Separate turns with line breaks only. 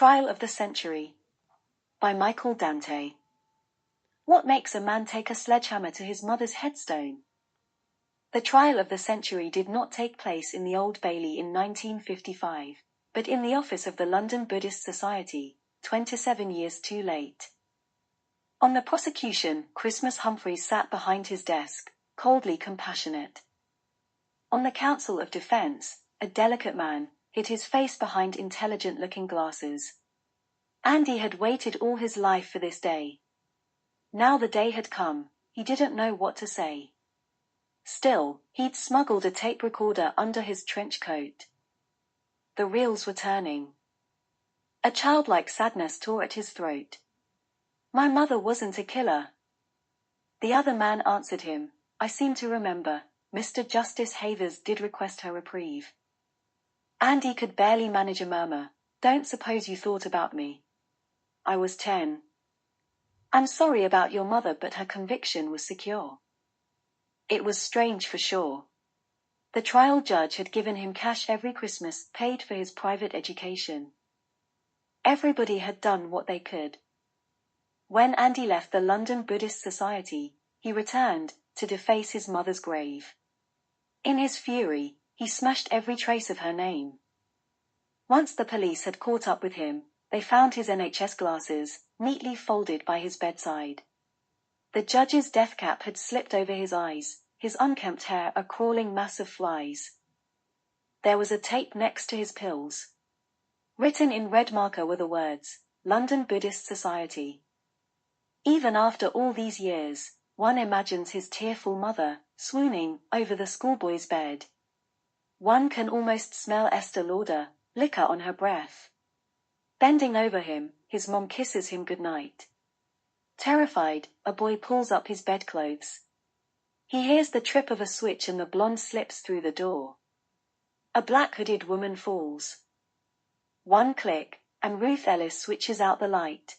Trial of the Century by Dante. What makes a man take a sledgehammer to his mother's headstone? The trial of the century did not take place in the Old Bailey in 1955, but in the office of the London Buddhist Society, 27 years too late. On the prosecution, Christmas Humphreys sat behind his desk, coldly compassionate. On the counsel of defense, a delicate man, hid his face behind intelligent-looking glasses. Andy had waited all his life for this day. Now the day had come, he didn't know what to say. Still, he'd smuggled a tape recorder under his trench coat. The reels were turning. A childlike sadness tore at his throat. My mother wasn't a killer. The other man answered him, I seem to remember, Mr. Justice Havers did request her reprieve. Andy could barely manage a murmur, Don't suppose you thought about me. I was 10. I'm sorry about your mother, but her conviction was secure. It was strange for sure. The trial judge had given him cash every Christmas, paid for his private education. Everybody had done what they could. When Andy left the London Buddhist Society, he returned, to deface his mother's grave. In his fury, he smashed every trace of her name. Once the police had caught up with him, they found his NHS glasses, neatly folded by his bedside. The judge's death cap had slipped over his eyes, his unkempt hair a crawling mass of flies. There was a tape next to his pills. Written in red marker were the words, London Buddhist Society. Even after all these years, one imagines his tearful mother, swooning, over the schoolboy's bed. One can almost smell Esther Lauder, liquor on her breath. Bending over him, his mom kisses him goodnight. Terrified, a boy pulls up his bedclothes. He hears the trip of a switch and the blonde slips through the door. A black-hooded woman falls. One click, and Ruth Ellis switches out the light.